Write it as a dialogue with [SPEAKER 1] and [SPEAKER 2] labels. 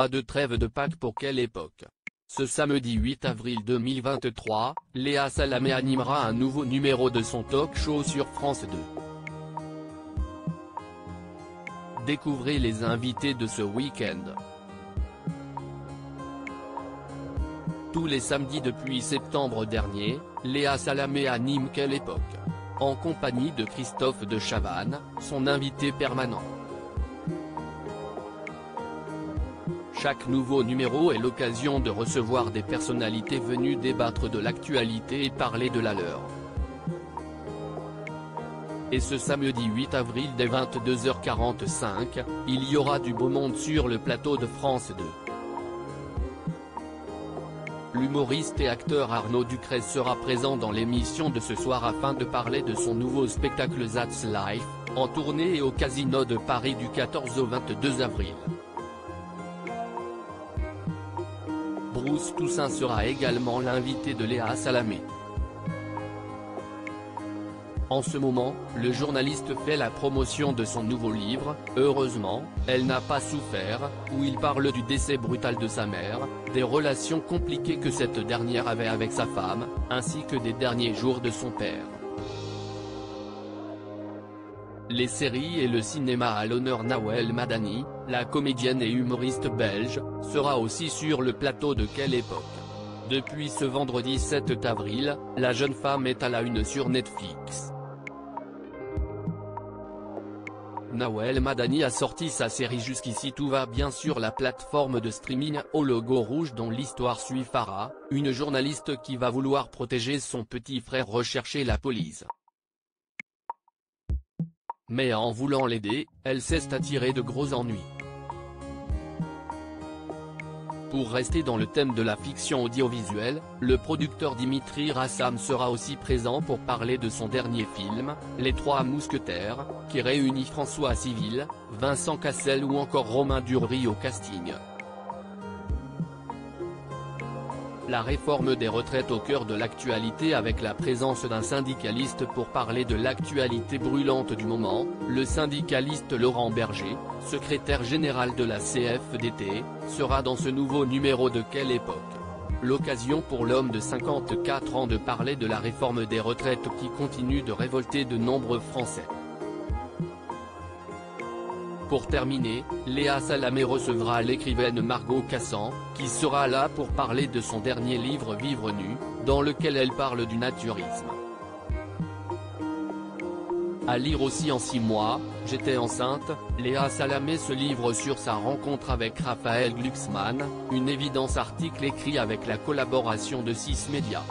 [SPEAKER 1] Pas de trêve de Pâques pour quelle époque? Ce samedi 8 avril 2023, Léa Salamé animera un nouveau numéro de son talk show sur France 2. Découvrez les invités de ce week-end. Tous les samedis depuis septembre dernier, Léa Salamé anime Quelle époque? En compagnie de Christophe de Chavannes, son invité permanent. Chaque nouveau numéro est l'occasion de recevoir des personnalités venues débattre de l'actualité et parler de la leur. Et ce samedi 8 avril dès 22h45, il y aura du beau monde sur le plateau de France 2. L'humoriste et acteur Arnaud Ducrest sera présent dans l'émission de ce soir afin de parler de son nouveau spectacle That's Life, en tournée et au Casino de Paris du 14 au 22 avril. Bruce Toussaint sera également l'invité de Léa Salamé. En ce moment, le journaliste fait la promotion de son nouveau livre, Heureusement, elle n'a pas souffert, où il parle du décès brutal de sa mère, des relations compliquées que cette dernière avait avec sa femme, ainsi que des derniers jours de son père. Les séries et le cinéma à l'honneur. Nawel Madani, la comédienne et humoriste belge, sera aussi sur le plateau de Quelle époque? Depuis ce vendredi 7 avril, la jeune femme est à la une sur Netflix. Nawel Madani a sorti sa série Jusqu'ici tout va bien sur la plateforme de streaming au logo rouge dont l'histoire suit Farah, une journaliste qui va vouloir protéger son petit frère recherché la police. Mais en voulant l'aider, elle s'est attirée de gros ennuis. Pour rester dans le thème de la fiction audiovisuelle, le producteur Dimitri Rassam sera aussi présent pour parler de son dernier film, Les Trois Mousquetaires, qui réunit François Civil, Vincent Cassel ou encore Romain Duruy au casting. La réforme des retraites au cœur de l'actualité avec la présence d'un syndicaliste pour parler de l'actualité brûlante du moment, le syndicaliste Laurent Berger, secrétaire général de la CFDT, sera dans ce nouveau numéro de Quelle époque? L'occasion pour l'homme de 54 ans de parler de la réforme des retraites qui continue de révolter de nombreux Français. Pour terminer, Léa Salamé recevra l'écrivaine Margot Cassan, qui sera là pour parler de son dernier livre Vivre nu, dans lequel elle parle du naturisme. À lire aussi en 6 mois, J'étais enceinte, Léa Salamé se livre sur sa rencontre avec Raphaël Glucksmann, une évidence article écrit avec la collaboration de 6 médias.